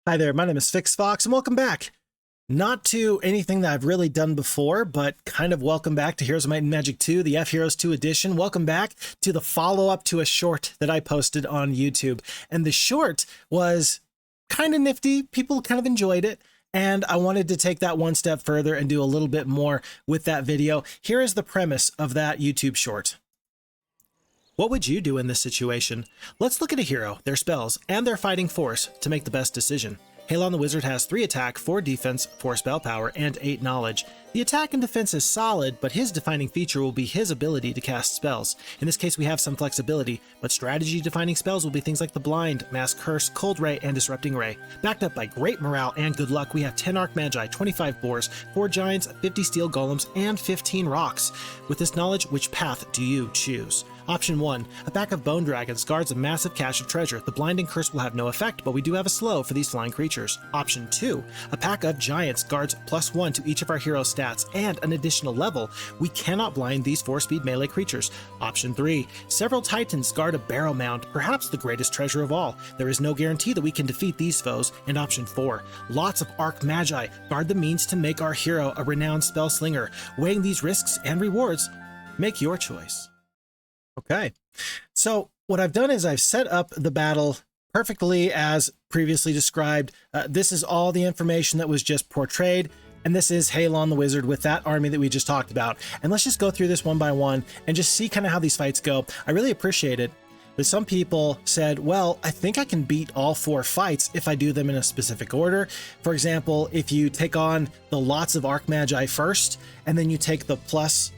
Hi there, my name is Phixfox, and welcome back. Not to anything that I've really done before, but kind of welcome back to Heroes of Might and Magic 2, the F-Heroes 2 edition. Welcome back to the follow-up to a short that I posted on YouTube. And the short was kind of nifty. People kind of enjoyed it. And I wanted to take that one step further and do a little bit more with that video. Here is the premise of that YouTube short. What would you do in this situation? Let's look at a hero, their spells, and their fighting force to make the best decision. Halon the Wizard has 3 attack, 4 defense, 4 spell power, and 8 knowledge. The attack and defense is solid, but his defining feature will be his ability to cast spells. In this case, we have some flexibility, but strategy defining spells will be things like the Blind, Mass Curse, Cold Ray, and Disrupting Ray. Backed up by great morale and good luck, we have 10 Arc Magi, 25 Boars, 4 Giants, 50 Steel Golems, and 15 Rocks. With this knowledge, which path do you choose? Option 1. A pack of Bone Dragons guards a massive cache of treasure. The Blinding Curse will have no effect, but we do have a slow for these flying creatures. Option 2. A pack of Giants guards +1 to each of our heroes' stats and an additional level. We cannot blind these 4-speed melee creatures. Option 3. Several Titans guard a Barrow Mound, perhaps the greatest treasure of all. There is no guarantee that we can defeat these foes. And Option 4. Lots of Arc Magi guard the means to make our hero a renowned spell slinger. Weighing these risks and rewards, make your choice. Okay, so what I've done is I've set up the battle perfectly as previously described. This is all the information that was just portrayed, and this is Halon the Wizard with that army that we just talked about. And let's just go through this one by one and just see kind of how these fights go. I really appreciate it, but some people said, well, I think I can beat all 4 fights if I do them in a specific order. For example, if you take on the lots of Arc Magi first, and then you take the +4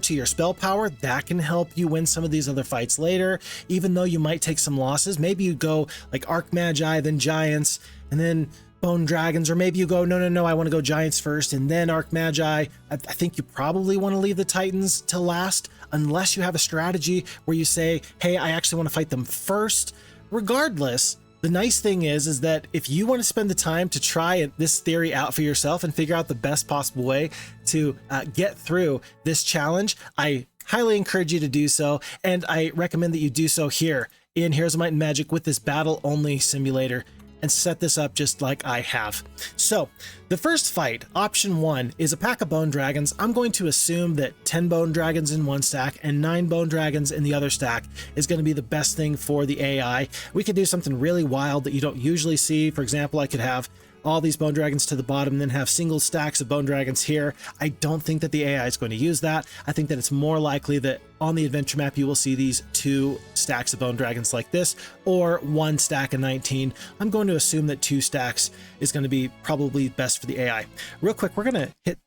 to your spell power, that can help you win some of these other fights later, even though you might take some losses. Maybe you go like Arc Magi, then Giants, and then Bone Dragons, or maybe you go, no, I want to go Giants first and then Arc Magi. I think you probably want to leave the Titans to last, unless you have a strategy where you say, hey, I actually want to fight them first. Regardless, the nice thing is that if you want to spend the time to try this theory out for yourself and figure out the best possible way to get through this challenge, I highly encourage you to do so, and I recommend that you do so here in Heroes of Might and Magic with this battle-only simulator, and set this up just like I have. So the first fight, option 1, is a pack of Bone Dragons. I'm going to assume that 10 Bone Dragons in one stack and 9 Bone Dragons in the other stack is going to be the best thing for the AI. We could do something really wild that you don't usually see. For example, I could have all these Bone Dragons to the bottom and then have single stacks of Bone Dragons here. I don't think that the AI is going to use that. I think that it's more likely that on the adventure map you will see these 2 stacks of Bone Dragons like this, or 1 stack of 19. I'm going to assume that 2 stacks is going to be probably best for the AI. Real quick, we're going to hit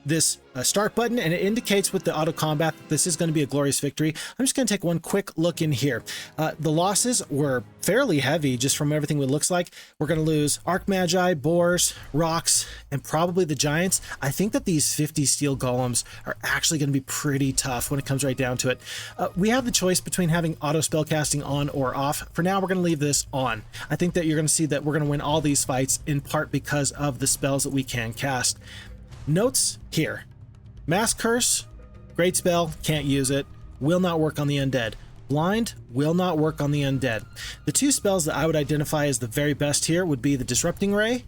this start button, and it indicates with the auto combat that this is going to be a glorious victory. I'm just going to take one quick look in here. The losses were fairly heavy just from everything it looks like. We're going to lose Arc Magi, Boars, Rocks, and probably the Giants. I think that these 50 Steel Golems are actually going to be pretty tough when it comes right down to it. We have the choice between having auto spellcasting on or off. For now, we're going to leave this on. I think that you're going to see that we're going to win all these fights in part because of the spells that we can cast. Notes here. Mass Curse, great spell, can't use it, will not work on the undead. Blind will not work on the undead. The 2 spells that I would identify as the very best here would be the Disrupting Ray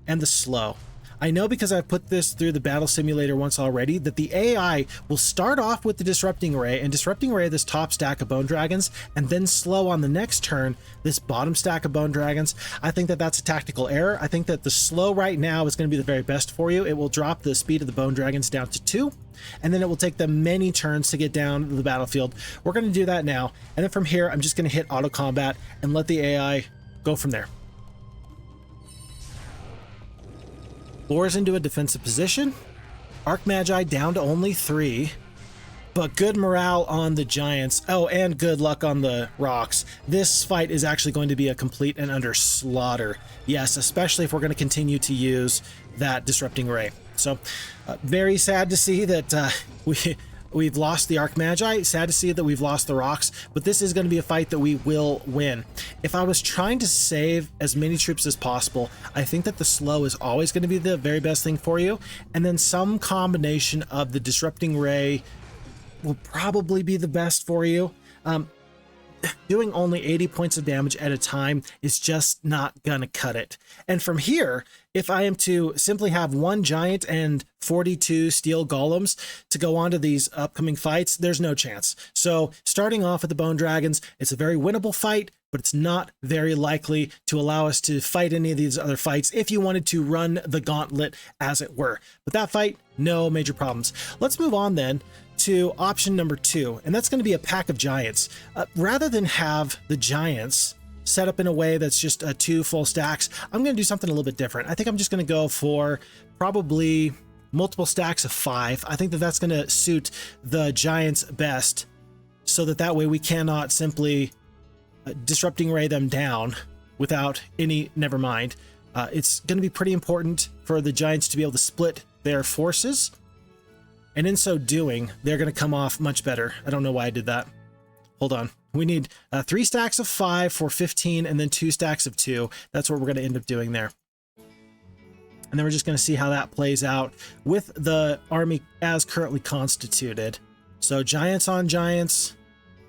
and the Slow. I know because I've put this through the battle simulator once already that the AI will start off with the Disrupting Ray, and Disrupting Ray this top stack of Bone Dragons, and then Slow on the next turn this bottom stack of Bone Dragons. I think that that's a tactical error. I think that the Slow right now is going to be the very best for you. It will drop the speed of the Bone Dragons down to 2, and then it will take them many turns to get down to the battlefield. We're going to do that now, and then from here I'm just going to hit auto combat and let the AI go from there. Boars into a defensive position. Arc Magi down to only 3, but good morale on the Giants. Oh, and good luck on the Rocks. This fight is actually going to be a complete and utter slaughter. Yes, especially if we're going to continue to use that Disrupting Ray. So very sad to see that we've lost the Arc Magi. Sad to see that we've lost the Rocks, but this is going to be a fight that we will win. If I was trying to save as many troops as possible, I think that the Slow is always going to be the very best thing for you, and then some combination of the Disrupting Ray will probably be the best for you. doing only 80 points of damage at a time is just not gonna cut it. And from here, if I am to simply have one giant and 42 steel golems to go on to these upcoming fights, there's no chance. So starting off with the bone dragons, it's a very winnable fight, but it's not very likely to allow us to fight any of these other fights if you wanted to run the gauntlet, as it were. But that fight, no major problems. Let's move on then to option number 2, and that's going to be a pack of giants. Rather than have the giants set up in a way that's just 2 full stacks, I'm going to do something a little bit different. I think I'm just going to go for probably multiple stacks of 5. I think that that's going to suit the giants best, so that way we cannot simply disrupting ray them down without any never mind. It's going to be pretty important for the giants to be able to split their forces, and in so doing, they're going to come off much better. I don't know why I did that. Hold on. We need 3 stacks of 5 for 15, and then 2 stacks of 2. That's what we're going to end up doing there. And then we're just going to see how that plays out with the army as currently constituted. So giants on giants,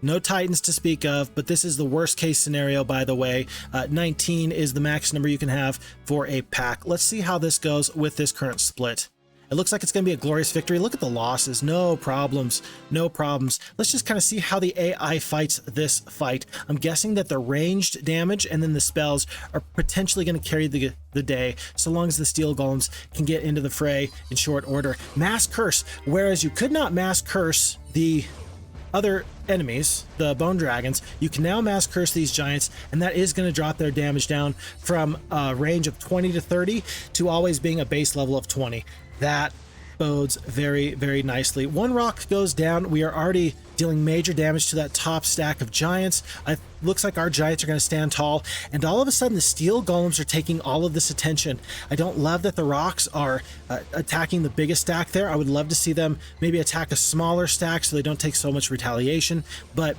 no titans to speak of, but this is the worst case scenario, by the way. 19 is the max number you can have for a pack. Let's see how this goes with this current split. It looks like it's going to be a glorious victory. Look at the losses. No problems. No problems. Let's just kind of see how the AI fights this fight. I'm guessing that the ranged damage and then the spells are potentially going to carry the day, so long as the steel golems can get into the fray in short order. Mass curse. Whereas you could not mass curse the other enemies, the bone dragons, you can now mass curse these giants, and that is going to drop their damage down from a range of 20 to 30 to always being a base level of 20. That bodes very, very nicely. 1 rock goes down. We are already dealing major damage to that top stack of giants. It looks like our giants are going to stand tall, and all of a sudden the steel golems are taking all of this attention. I don't love that the rocks are attacking the biggest stack there. I would love to see them maybe attack a smaller stack so they don't take so much retaliation, but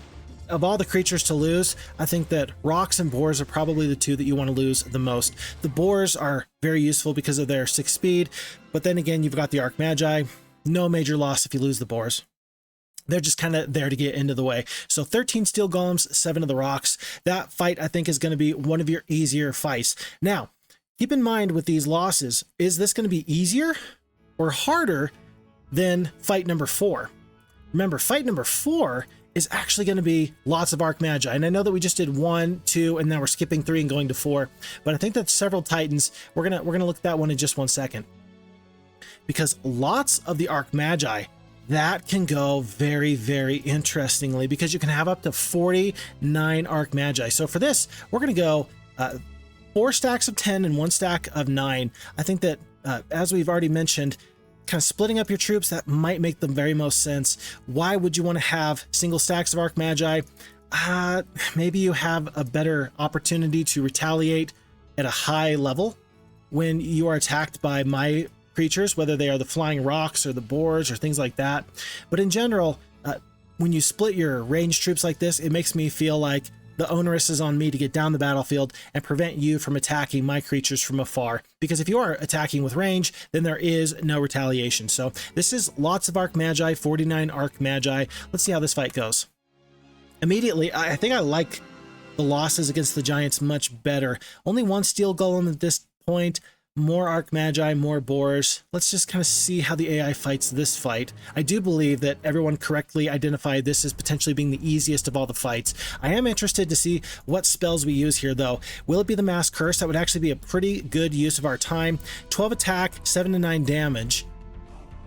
of all the creatures to lose, I think that rocks and boars are probably the 2 that you want to lose the most. The boars are very useful because of their 6 speed, but then again, you've got the Arc Magi. No major loss if you lose the boars. They're just kind of there to get into the way. So 13 steel golems, 7 of the rocks. That fight, I think, is going to be one of your easier fights. Now, keep in mind with these losses, is this going to be easier or harder than fight number 4? Remember, fight number 4 is actually going to be lots of Arc Magi. And I know that we just did 1, 2, and now we're skipping 3 and going to 4. But I think that's several titans. We're gonna look at that one in just 1 second. Because lots of the Arc Magi, that can go very, very interestingly, because you can have up to 49 Arc Magi. So for this, we're going to go 4 stacks of 10 and 1 stack of 9. I think that, as we've already mentioned, kind of splitting up your troops, that might make the very most sense. Why would you want to have single stacks of Arc Magi? Maybe you have a better opportunity to retaliate at a high level when you are attacked by my creatures, whether they are the flying rocks or the boars or things like that. But in general, when you split your ranged troops like this, it makes me feel like the onus is on me to get down the battlefield and prevent you from attacking my creatures from afar. Because if you are attacking with range, then there is no retaliation. So this is lots of Arc Magi, 49 Arc Magi. Let's see how this fight goes. Immediately, I think I like the losses against the giants much better. Only 1 steel golem at this point. More Arc Magi, more boars. Let's just kind of see how the AI fights this fight. I do believe that everyone correctly identified this as potentially being the easiest of all the fights. I am interested to see what spells we use here, though. Will it be the Mass Curse? That would actually be a pretty good use of our time. 12 attack, 7 to 9 damage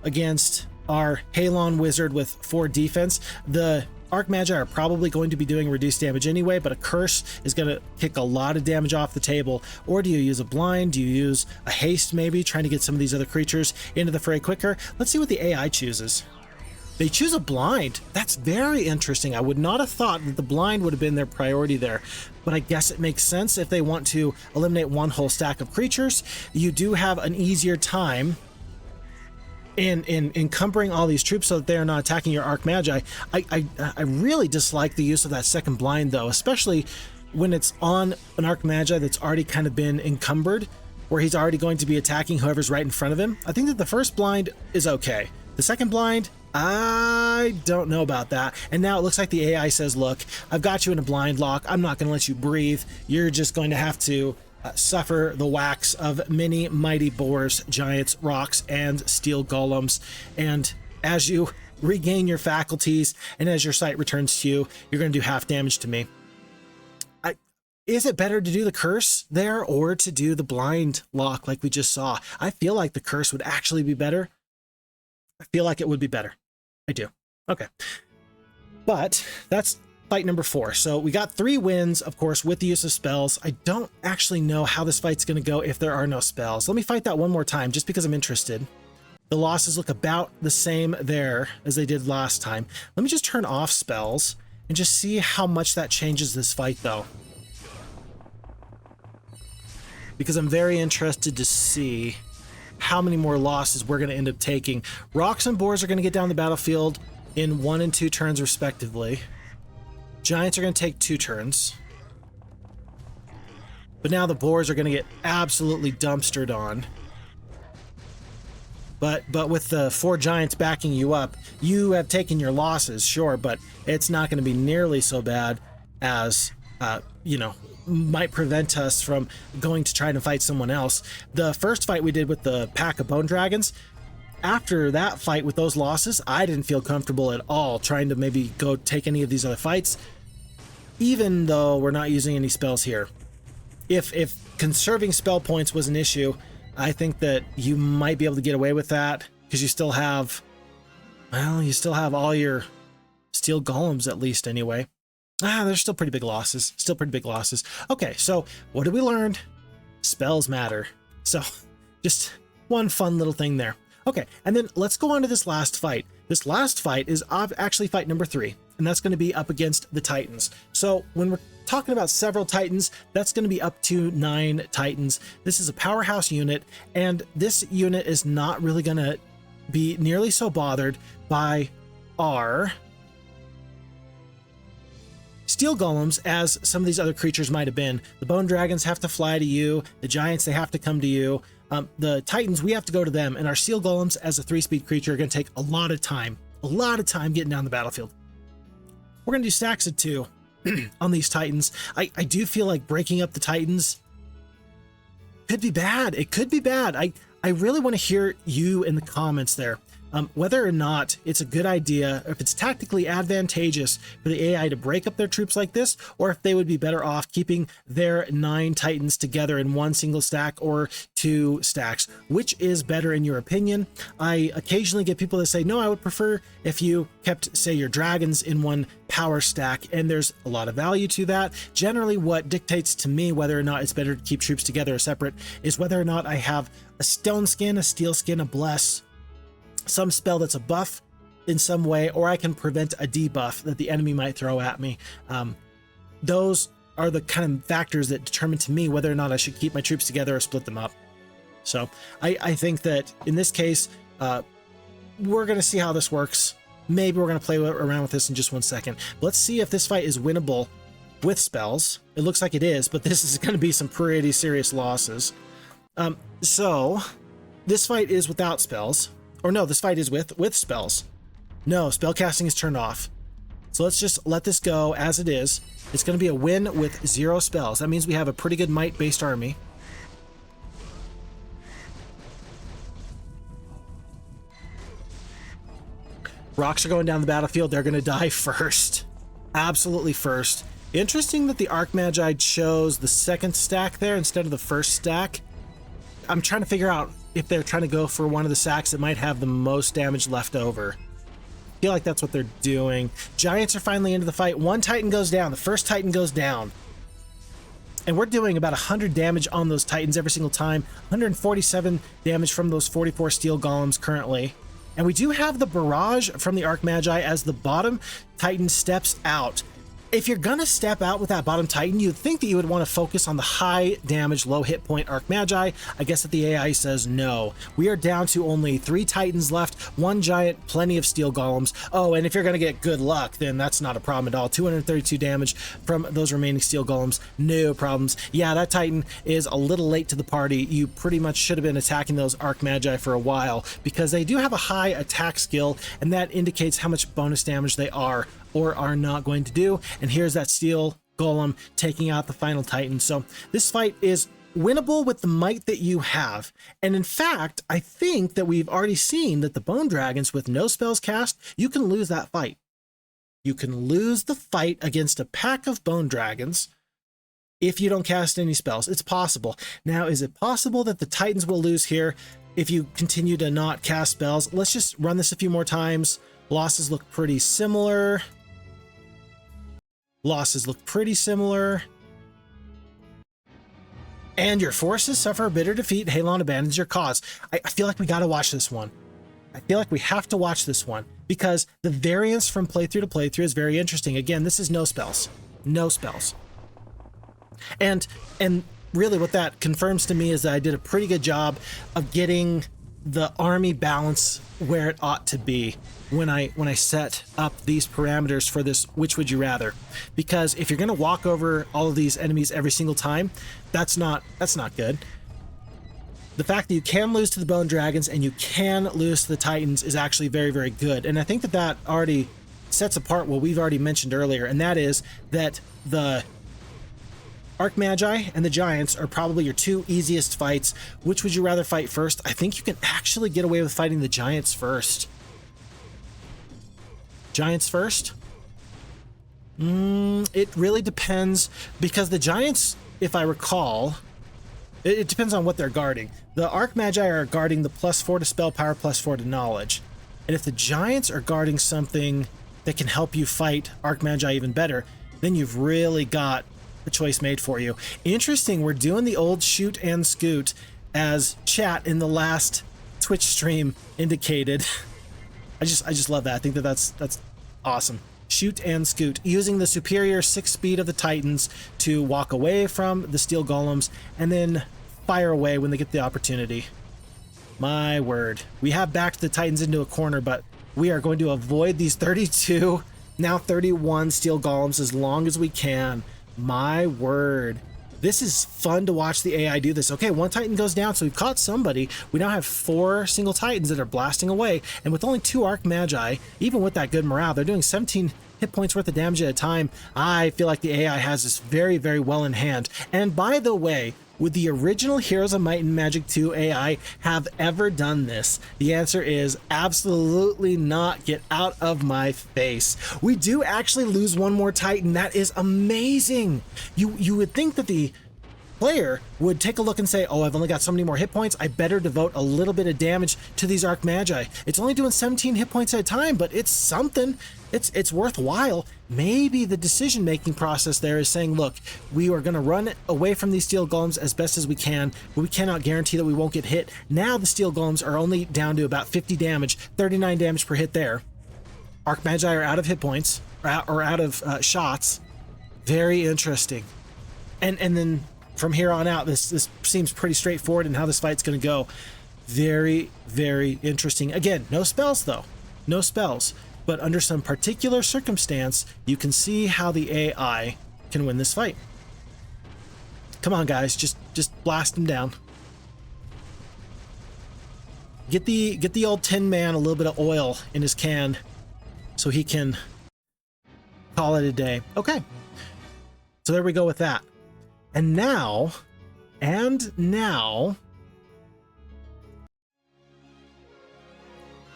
against our Halon Wizard with 4 defense. The Arc Magi are probably going to be doing reduced damage anyway, but a curse is going to kick a lot of damage off the table. Or do you use a blind? Do you use a haste maybe, trying to get some of these other creatures into the fray quicker? Let's see what the AI chooses. They choose a blind. That's very interesting. I would not have thought that the blind would have been their priority there, but I guess it makes sense if they want to eliminate 1 whole stack of creatures. You do have an easier time in encumbering all these troops so that they are not attacking your Arc Magi. I really dislike the use of that second blind, though, especially when it's on an Arc Magi that's already kind of been encumbered, where he's already going to be attacking whoever's right in front of him. I think that the first blind is okay. The second blind, I don't know about that. And now it looks like the AI says, look, I've got you in a blind lock. I'm not going to let you breathe. You're just going to have to suffer the whacks of many mighty boars, giants, rocks, and steel golems. And as you regain your faculties and as your sight returns to you, you're going to do half damage to me. Is it better to do the curse there or to do the blind lock like we just saw? I feel like the curse would actually be better. I feel like it would be better. I do. Okay. But that's fight number 4. So we got 3 wins, of course, with the use of spells. I don't actually know how this fight's going to go if there are no spells. Let me fight that one more time just because I'm interested. The losses look about the same there as they did last time. Let me just turn off spells and just see how much that changes this fight, though. Because I'm very interested to see how many more losses we're going to end up taking. Rocks and boars are going to get down the battlefield in 1 and 2 turns respectively. Giants are going to take 2 turns. But now the boars are going to get absolutely dumpstered on. But with the 4 giants backing you up, you have taken your losses, sure, but it's not going to be nearly so bad as, you know, might prevent us from going to try to fight someone else. The first fight we did with the pack of bone dragons, after that fight with those losses, I didn't feel comfortable at all trying to maybe go take any of these other fights, even though we're not using any spells here. If conserving spell points was an issue, I think that you might be able to get away with that because you still have, well, you still have all your steel golems at least anyway. There's still pretty big losses. Still pretty big losses. Okay, so what did we learn? Spells matter. So just one fun little thing there. Okay, and then let's go on to this last fight. This last fight is actually fight number 3, and that's going to be up against the Titans. So when we're talking about several Titans, that's going to be up to 9 Titans. This is a powerhouse unit, and this unit is not really going to be nearly so bothered by our steel golems as some of these other creatures might have been. The bone dragons have to fly to you. The giants, they have to come to you. The Titans, we have to go to them. And our steel golems as a 3-speed creature are going to take a lot of time getting down the battlefield. We're going to do stacks of 2 on these Titans. I do feel like breaking up the Titans could be bad. It could be bad. I really want to hear you in the comments there. Whether or not it's a good idea, if it's tactically advantageous for the AI to break up their troops like this, or if they would be better off keeping their 9 Titans together in one single stack or 2 stacks. Which is better in your opinion? I occasionally get people that say, no, I would prefer if you kept, say, your dragons in one power stack, and there's a lot of value to that. Generally, what dictates to me whether or not it's better to keep troops together or separate is whether or not I have a stone skin, a steel skin, a bless, some spell that's a buff in some way, or I can prevent a debuff that the enemy might throw at me. Those are the kind of factors that determine to me whether or not I should keep my troops together or split them up. So I think that in this case, we're going to see how this works. Maybe we're going to play around with this in just 1 second. But let's see if this fight is winnable with spells. It looks like it is, but this is going to be some pretty serious losses. So this fight is without spells. Or no, this fight is with spells. No, spell casting is turned off. So let's just let this go as it is. It's going to be a win with 0 spells. That means we have a pretty good might-based army. Rocks are going down the battlefield. They're going to die first. Absolutely first. Interesting that the Magi chose the 2nd stack there instead of the 1st stack. I'm trying to figure out if they're trying to go for one of the stacks that might have the most damage left over. I feel like that's what they're doing. Giants are finally into the fight. 1 Titan goes down. The first Titan goes down. And we're doing about 100 damage on those Titans every single time. 147 damage from those 44 steel golems currently. And we do have the barrage from the Magi as the bottom Titan steps out. if you're gonna step out with that bottom Titan, you'd think that you would want to focus on the high damage, low hit point Arc Magi. I guess that the AI says no. We are down to only 3 Titans left, 1 Giant, plenty of Steel Golems. Oh, and if you're gonna get good luck, then that's not a problem at all. 232 damage from those remaining Steel Golems, no problems. Yeah, that Titan is a little late to the party. You pretty much should have been attacking those Arc Magi for a while, because they do have a high attack skill, and that indicates how much bonus damage they are or are not going to do. And here's that Steel Golem taking out the final Titan. So this fight is winnable with the might that you have. And in fact, I think that we've already seen that the Bone Dragons with no spells cast, you can lose that fight. You can lose the fight against a pack of Bone Dragons if you don't cast any spells. It's possible. Now, is it possible that the Titans will lose here if you continue to not cast spells? Let's just run this a few more times. Losses look pretty similar. Losses look pretty similar. And your forces suffer a bitter defeat. Halon abandons your cause. I feel like we got to watch this one. I feel like we have to watch this one because the variance from playthrough to playthrough is very interesting. Again, this is no spells. No spells. And really what that confirms to me is that I did a pretty good job of getting the army balance where it ought to be when I set up these parameters for this which would you rather. Because if you're going to walk over all of these enemies every single time, that's not good. The fact that you can lose to the Bone Dragons and you can lose to the Titans is actually very, very good. And I think that that already sets apart what we've already mentioned earlier, and that is that the Arc Magi and the Giants are probably your 2 easiest fights. Which would you rather fight first? I think you can actually get away with fighting the Giants first. Giants first? It really depends, because the Giants, if I recall, it depends on what they're guarding. The Arc Magi are guarding the +4 to spell power, +4 to knowledge. And if the Giants are guarding something that can help you fight Arc Magi even better, then you've really got the choice made for you. Interesting, we're doing the old shoot and scoot as chat in the last Twitch stream indicated. I just love that. I think that that's awesome. Shoot and scoot, using the superior 6 speed of the Titans to walk away from the Steel Golems and then fire away when they get the opportunity. My word. We have backed the Titans into a corner, but we are going to avoid these 32, now 31 Steel Golems as long as we can. My word. This is fun to watch the AI do this. Okay, 1 Titan goes down, so we've caught somebody. We now have 4 single Titans that are blasting away, and with only 2 Arc Magi, even with that good morale, they're doing 17 hit points worth of damage at a time. I feel like the AI has this very, very well in hand. And by the way, would the original Heroes of Might and Magic 2 AI have ever done this? The answer is absolutely not. Get out of my face. We do actually lose 1 more Titan. That is amazing. You would think that the player would take a look and say, oh, I've only got so many more hit points. I better devote a little bit of damage to these Arc Magi. It's only doing 17 hit points at a time, but it's something. It's worthwhile. Maybe the decision-making process there is saying, look, we are going to run away from these Steel Golems as best as we can, but we cannot guarantee that we won't get hit. Now the Steel Golems are only down to about 50 damage, 39 damage per hit there. Arc Magi are out of hit points, or out of shots. Very interesting. And then from here on out, this seems pretty straightforward in how this fight's going to go. Very, very interesting. Again, no spells though. No spells. But under some particular circumstance, you can see how the AI can win this fight. Come on, guys, just blast him down. Get the old Tin Man a little bit of oil in his can so he can call it a day. Okay. So there we go with that. And now,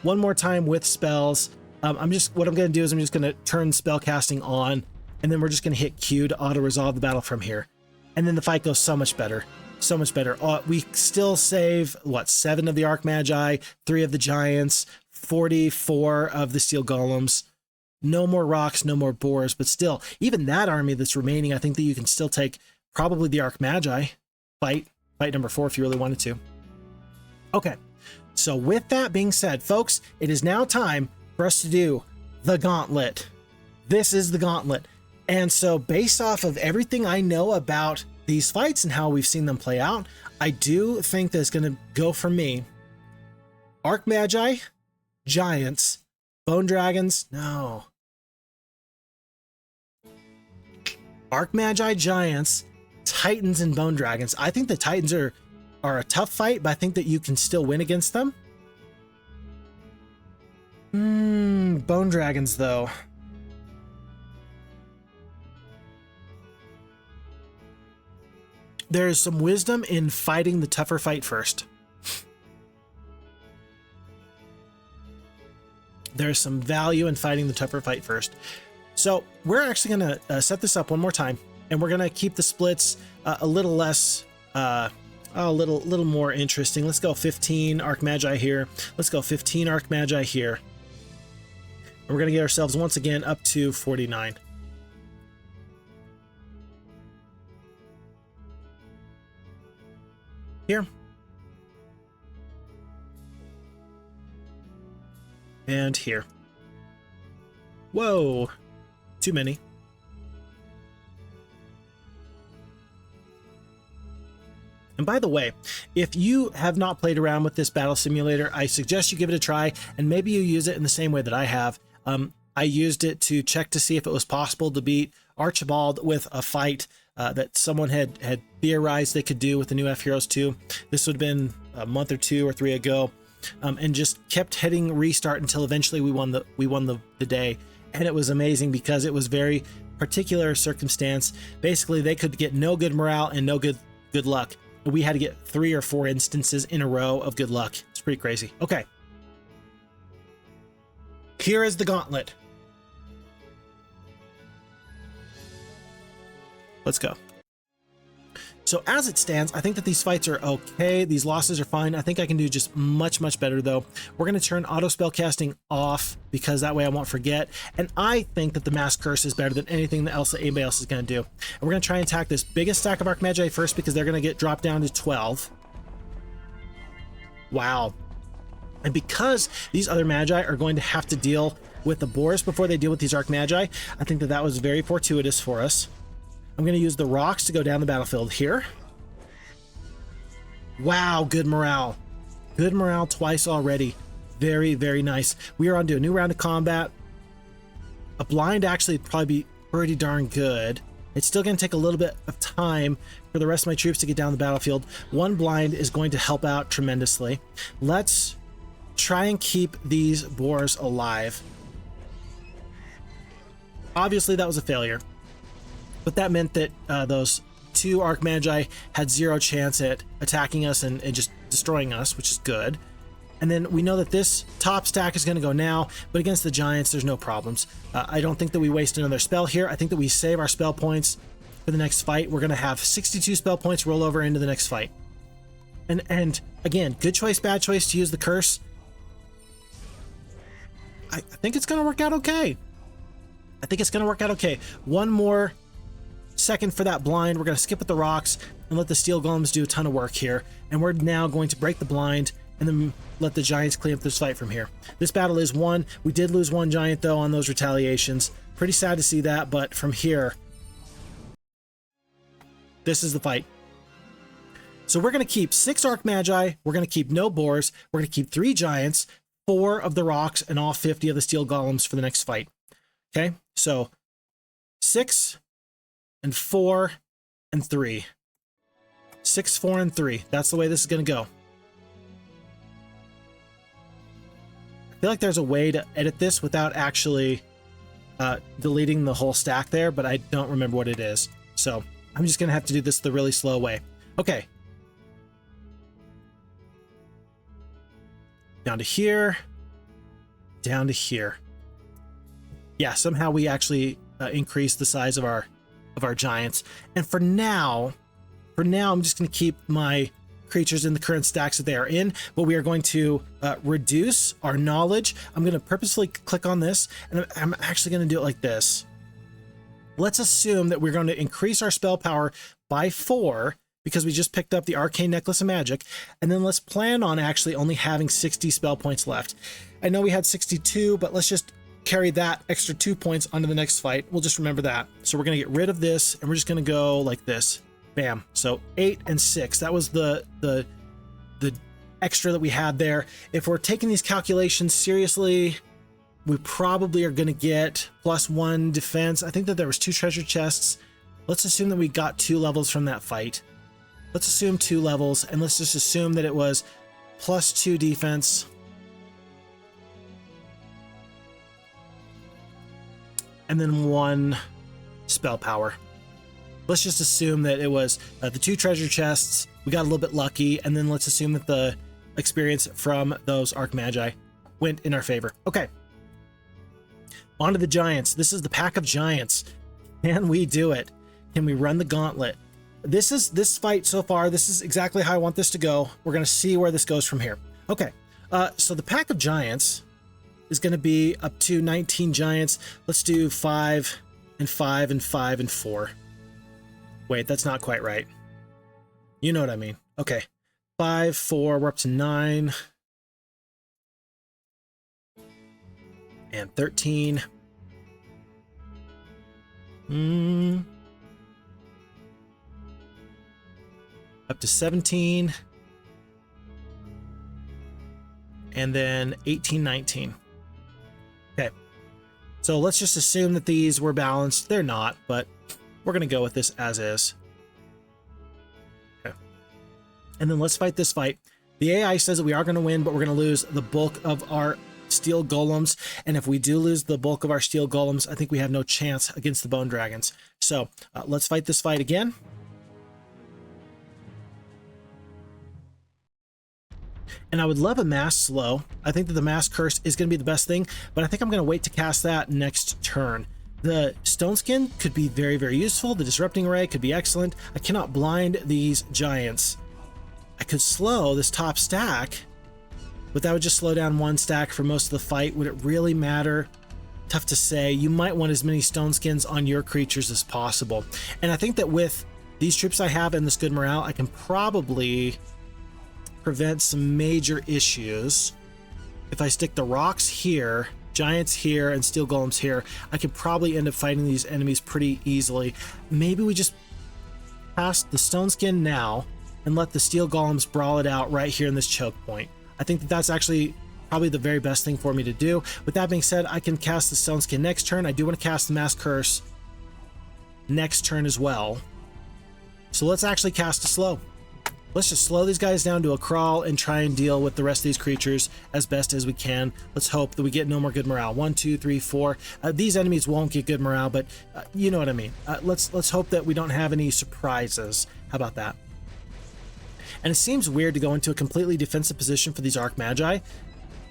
one more time with spells. What I'm going to do is I'm just going to turn spellcasting on, and then we're just going to hit Q to auto-resolve the battle from here. And then the fight goes so much better. So much better. We still save, what, 7 of the Arc Magi, 3 of the Giants, 44 of the Steel Golems. No more rocks, no more boars, but still, even that army that's remaining, I think that you can still take probably the Arc Magi. Fight number 4 if you really wanted to. Okay, so with that being said, folks, it is now time for us to do the Gauntlet. This is the Gauntlet. And so based off of everything I know about these fights and how we've seen them play out, I do think that it's going to go for me. Arc Magi, Giants, Bone Dragons, no. Arc Magi, Giants, Titans, and Bone Dragons. I think the Titans are a tough fight, but I think that you can still win against them. Bone Dragons, though. There is some wisdom in fighting the tougher fight first. There's some value in fighting the tougher fight first. So we're actually going to set this up one more time, and we're going to keep the splits a little less, a little more interesting. Let's go 15 Arc Magi here. Let's go 15 Arc Magi here. And we're going to get ourselves once again up to 49. Here. And here. Whoa. Too many. And by the way, if you have not played around with this battle simulator, I suggest you give it a try, and maybe you use it in the same way that I have. I used it to check to see if it was possible to beat Archibald with a fight that someone had theorized they could do with the new F Heroes 2. This would have been a month or 2 or 3 ago, and just kept hitting restart until eventually we won the day. And it was amazing because it was very particular circumstance. Basically, they could get no good morale and no good luck. We had to get 3 or 4 instances in a row of good luck. It's pretty crazy. Okay. Here is the Gauntlet. Let's go. So as it stands, I think that these fights are okay. These losses are fine. I think I can do just much, much better though. We're going to turn auto spellcasting off because that way I won't forget. And I think that the Mass Curse is better than anything else that anybody else is going to do. And we're going to try and attack this biggest stack of Arc Magi first because they're going to get dropped down to 12. Wow. And because these other Magi are going to have to deal with the boars before they deal with these Arc Magi, I think that that was very fortuitous for us. I'm going to use the rocks to go down the battlefield here. Wow, good morale. Good morale twice already. Very, very nice. We are on to a new round of combat. A blind actually would probably be pretty darn good. It's still going to take a little bit of time for the rest of my troops to get down the battlefield. One blind is going to help out tremendously. Let's try and keep these boars alive. Obviously, that was a failure. But that meant that those 2 Arc Magi had 0 chance at attacking us and just destroying us, which is good. And then we know that this top stack is going to go now, but against the Giants, there's no problems. I don't think that we waste another spell here. I think that we save our spell points for the next fight. We're going to have 62 spell points roll over into the next fight. And again, good choice, bad choice to use the curse. I think it's going to work out okay. I think it's going to work out okay. One more second for that blind. We're going to skip with the rocks and let the steel golems do a ton of work here. And we're now going to break the blind and then let the Giants clean up this fight from here. This battle is won. We did lose 1 Giant though on those retaliations. Pretty sad to see that, but from here, this is the fight. So we're going to keep 6 Arc Magi. We're going to keep no boars. We're going to keep 3 Giants, 4 of the rocks, and all 50 of the steel golems for the next fight. Okay, so 6 and 4 and 3. 6, 4, and 3. That's the way this is going to go. I feel like there's a way to edit this without actually deleting the whole stack there, but I don't remember what it is. So I'm just going to have to do this the really slow way. Okay. Down to here. Down to here. Yeah, somehow we actually increase the size of our Giants. And for now, I'm just going to keep my creatures in the current stacks that they are in, but we are going to reduce our knowledge. I'm going to purposefully click on this, and I'm actually going to do it like this. Let's assume that we're going to increase our spell power by 4 because we just picked up the Arcane Necklace of Magic, and then let's plan on actually only having 60 spell points left. I know we had 62, but let's just carry that extra 2 points onto the next fight. We'll just remember that. So we're going to get rid of this, and we're just going to go like this. Bam. So 8 and 6. That was the extra that we had there. If we're taking these calculations seriously, we probably are going to get +1 defense. I think that there was 2 treasure chests. Let's assume that we got 2 levels from that fight. Let's assume 2 levels, and let's just assume that it was +2 defense. And then 1 spell power. Let's just assume that it was the 2 treasure chests. We got a little bit lucky, and then let's assume that the experience from those Arc Magi went in our favor. Okay. On to the giants. This is the pack of giants. Can we do it? Can we run the gauntlet? This fight so far, this is exactly how I want this to go. We're going to see where this goes from here. Okay. So the pack of giants is going to be up to 19 giants. Let's do 5 and 5 and 5 and 4. Wait, that's not quite right. You know what I mean. Okay. 5, 4, we're up to 9. And 13. Up to 17. And then 18, 19. Okay. So let's just assume that these were balanced. They're not, but we're going to go with this as is. Okay. And then let's fight this fight. The AI says that we are going to win, but we're going to lose the bulk of our steel golems. And if we do lose the bulk of our steel golems, I think we have no chance against the bone dragons. So let's fight this fight again. And I would love a mass slow. I think that the mass curse is going to be the best thing, but I think I'm going to wait to cast that next turn. The stone skin could be very, very useful. The disrupting ray could be excellent. I cannot blind these giants. I could slow this top stack, but that would just slow down 1 stack for most of the fight. Would it really matter? Tough to say. You might want as many stone skins on your creatures as possible. And I think that with these troops I have and this good morale, I can probably prevent some major issues. If I stick the rocks here, giants here, and steel golems here, I could probably end up fighting these enemies pretty easily. Maybe we just cast the stone skin now and let the steel golems brawl it out right here in this choke point. I think that that's actually probably the very best thing for me to do. With that being said, I can cast the stone skin next turn. I do want to cast the mass curse next turn as well. So let's actually cast a slow. Let's just slow these guys down to a crawl and try and deal with the rest of these creatures as best as we can. Let's hope that we get no more good morale. 1, 2, 3, 4. These enemies won't get good morale, but you know what I mean. Let's hope that we don't have any surprises. How about that? And it seems weird to go into a completely defensive position for these Arc Magi,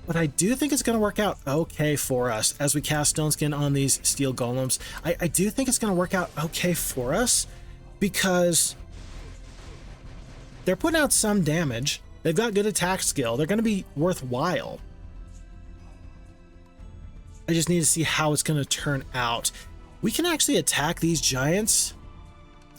but I do think it's going to work out okay for us as we cast Stone Skin on these Steel Golems. I do think it's going to work out okay for us because they're putting out some damage. They've got good attack skill. They're going to be worthwhile. I just need to see how it's going to turn out. We can actually attack these giants.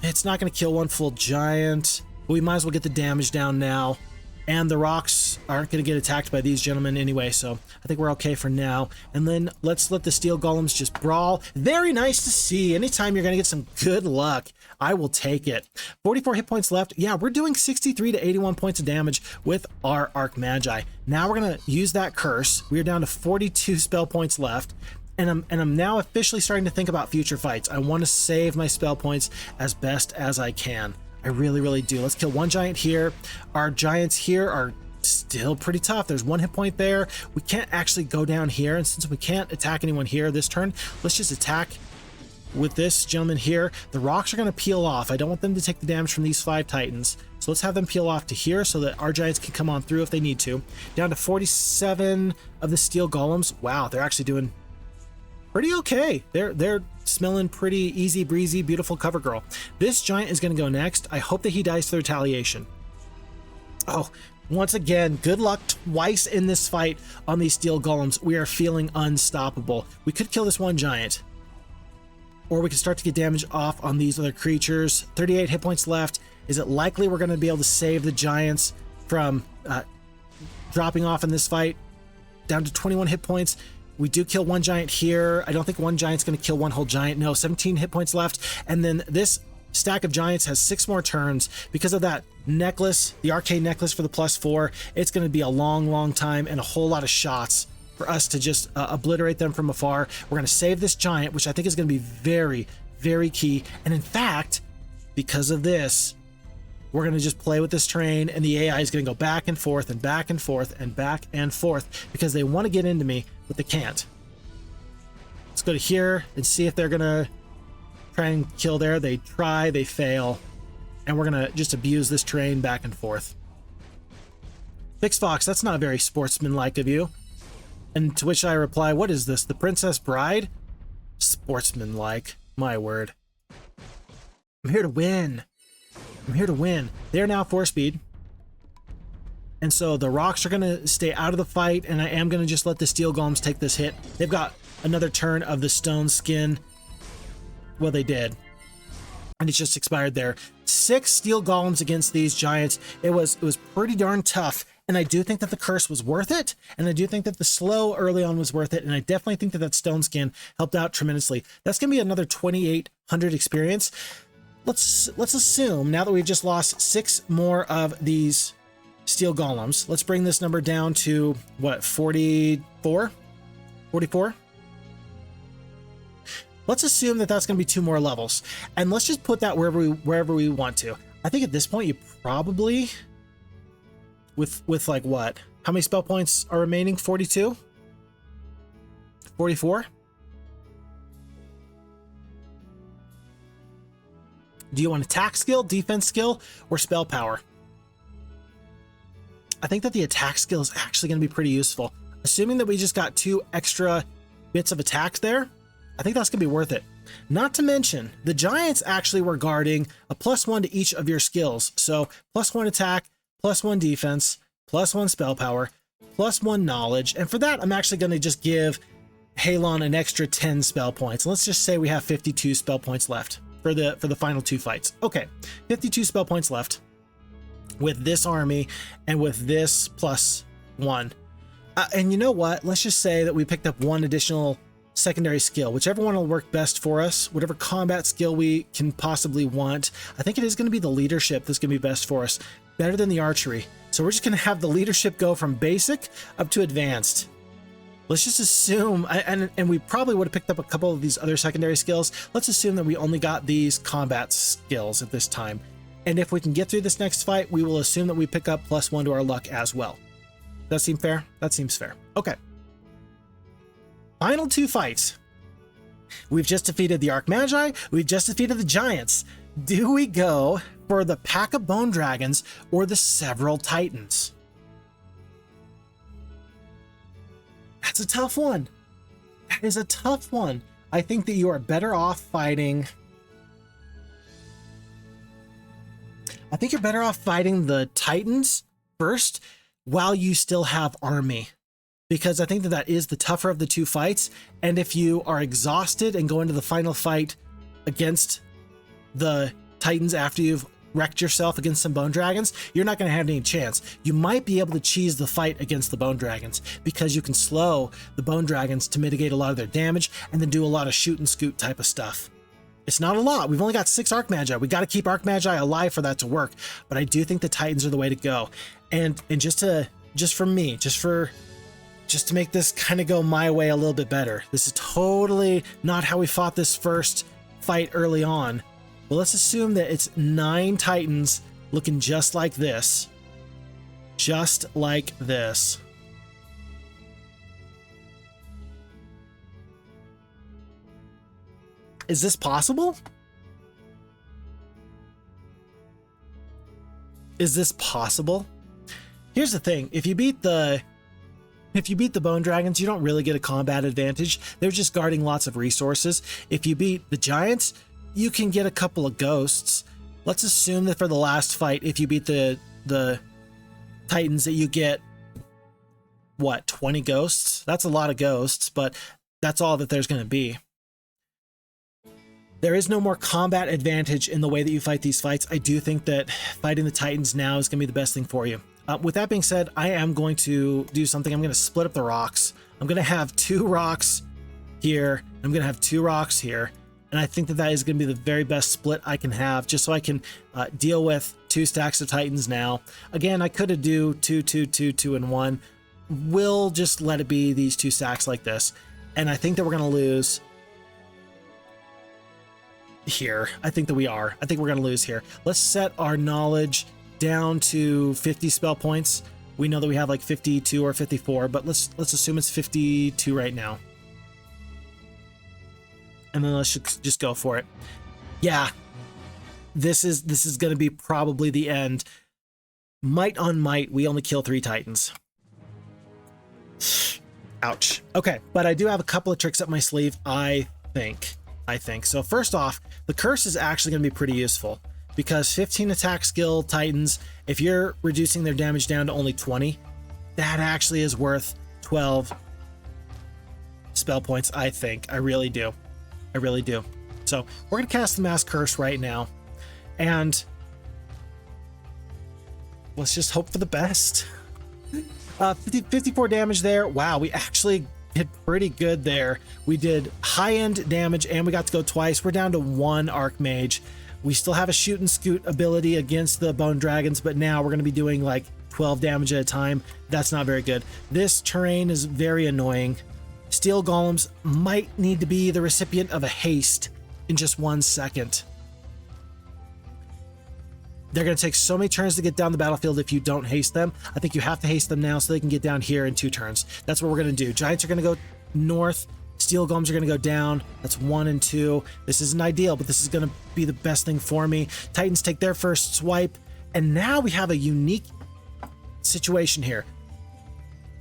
It's not going to kill one full giant, but we might as well get the damage down now. And the rocks aren't going to get attacked by these gentlemen anyway, so I think we're okay for now. And then let's let the steel golems just brawl. Very nice to see. Anytime you're going to get some good luck, I will take it. 44 hit points left. Yeah, we're doing 63 to 81 points of damage with our Arc Magi. Now we're going to use that curse. We are down to 42 spell points left. And I'm now officially starting to think about future fights. I want to save my spell points as best as I can. I really, really do. Let's kill one giant here. Our giants here are still pretty tough. There's 1 hit point there. We can't actually go down here. And since we can't attack anyone here this turn, let's just attack with this gentleman here. The rocks are going to peel off. I don't want them to take the damage from these 5 titans. So let's have them peel off to here so that our giants can come on through if they need to. Down to 47 of the steel golems. Wow, they're actually doing pretty okay. They're smelling pretty easy breezy, beautiful cover girl. This giant is going to go next. I hope that he dies to the retaliation. Oh, once again, good luck twice in this fight on these steel golems. We are feeling unstoppable. We could kill this one giant, or we could start to get damage off on these other creatures. 38 hit points left. Is it likely we're going to be able to save the giants from dropping off in this fight? Down to 21 hit points. We do kill one giant here. I don't think one giant's going to kill one whole giant. No, 17 hit points left. And then this stack of giants has 6 more turns. Because of that necklace, the arcane necklace for the +4, it's going to be a long time and a whole lot of shots for us to just obliterate them from afar. We're going to save this giant, which I think is going to be very key. And in fact, because of this, we're going to just play with this train, and the AI is going to go back and forth and back and forth and back and forth because they want to get into me, but they can't. Let's go to here and see if they're going to try and kill there. They try, they fail, and we're going to just abuse this train back and forth. Phixfox, that's not very sportsmanlike of you. And to which I reply, what is this, the Princess Bride? Sportsmanlike, my word. I'm here to win. I'm here to win. They're now 4 speed. And so the rocks are going to stay out of the fight, and I am going to just let the steel golems take this hit. They've got another turn of the stone skin. Well, they did. And it just expired there. 6 steel golems against these giants. It was pretty darn tough. And I do think that the curse was worth it. And I do think that the slow early on was worth it. And I definitely think that that stone skin helped out tremendously. That's going to be another 2,800 experience. Let's assume now that we've just lost 6 more of these steel golems. Let's bring this number down to what, 44? 44? Let's assume that that's going to be 2 more levels. And let's just put that wherever we want to. I think at this point you probably with like what? How many spell points are remaining? 42? 44? Do you want attack skill, defense skill, or spell power? I think that the attack skill is actually going to be pretty useful. Assuming that we just got 2 extra bits of attacks there, I think that's going to be worth it. Not to mention, the giants actually were guarding a +1 to each of your skills. So +1 attack, +1 defense, +1 spell power, +1 knowledge. And for that, I'm actually going to just give Halon an extra 10 spell points. Let's just say we have 52 spell points left for the final 2 fights. Okay, 52 spell points left with this army and with this +1. And you know what? Let's just say that we picked up 1 additional secondary skill, whichever one will work best for us, whatever combat skill we can possibly want. I think it is going to be the leadership that's going to be best for us, better than the archery. So we're just going to have the leadership go from basic up to advanced. Let's just assume, and we probably would have picked up a couple of these other secondary skills. Let's assume that we only got these combat skills at this time. And if we can get through this next fight, we will assume that we pick up +1 to our luck as well. Does that seem fair? That seems fair. Okay. Final 2 fights. We've just defeated the Magi. We've just defeated the giants. Do we go for the pack of bone dragons or the several titans? That's a tough one. That is a tough one. I think that you are better off fighting. I think you're better off fighting the titans first while you still have army. Because I think that that is the tougher of the 2 fights. And if you are exhausted and go into the final fight against the titans after you've wrecked yourself against some bone dragons, you're not going to have any chance. You might be able to cheese the fight against the bone dragons because you can slow the bone dragons to mitigate a lot of their damage and then do a lot of shoot and scoot type of stuff. It's not a lot. We've only got 6 Magi. We got to keep Magi alive for that to work. But I do think the titans are the way to go. And just to make this kind of go my way a little bit better. This is totally not how we fought this first fight early on. But let's assume that it's 9 titans looking just like this. Just like this. Is this possible? Is this possible? Here's the thing. If you beat the bone dragons, you don't really get a combat advantage. They're just guarding lots of resources. If you beat the giants, you can get a couple of ghosts. Let's assume that for the last fight, if you beat the titans, that you get, what, 20 ghosts? That's a lot of ghosts, but that's all that there's going to be. There is no more combat advantage in the way that you fight these fights. I do think that fighting the titans now is going to be the best thing for you. With that being said, I am going to do something. I'm going to split up the rocks. I'm going to have 2 rocks here. I'm going to have 2 rocks here. And I think that that is going to be the very best split I can have, just so I can deal with 2 stacks of Titans now. Again, I could have do 2, 2, 2, 2, and 1. We'll just let it be these 2 stacks like this. And I think that we're going to lose here. I think that we are. I think we're going to lose here. Let's set our knowledge down to 50 spell points. We know that we have like 52 or 54, but let's assume it's 52 right now. And then let's just go for it. Yeah. This is going to be probably the end. Might on might, we only kill 3 Titans. Ouch. Okay, but I do have a couple of tricks up my sleeve, I think. So first off, the curse is actually going to be pretty useful, because 15 attack skill Titans, if you're reducing their damage down to only 20, that actually is worth 12 spell points, I think. I really do. So we're going to cast the Mass Curse right now, and let's just hope for the best. 54 damage there. Wow, we actually did pretty good there. We did high-end damage, and we got to go twice. We're down to 1 Archmage. We still have a shoot and scoot ability against the Bone Dragons, but now we're going to be doing like 12 damage at a time. That's not very good. This terrain is very annoying. Steel Golems might need to be the recipient of a haste in just 1 second. They're going to take so many turns to get down the battlefield if you don't haste them. I think you have to haste them now so they can get down here in 2 turns. That's what we're going to do. Giants are going to go north. Steel Golems are going to go down. That's 1 and 2. This isn't ideal, but this is going to be the best thing for me. Titans take their first swipe. And now we have a unique situation here.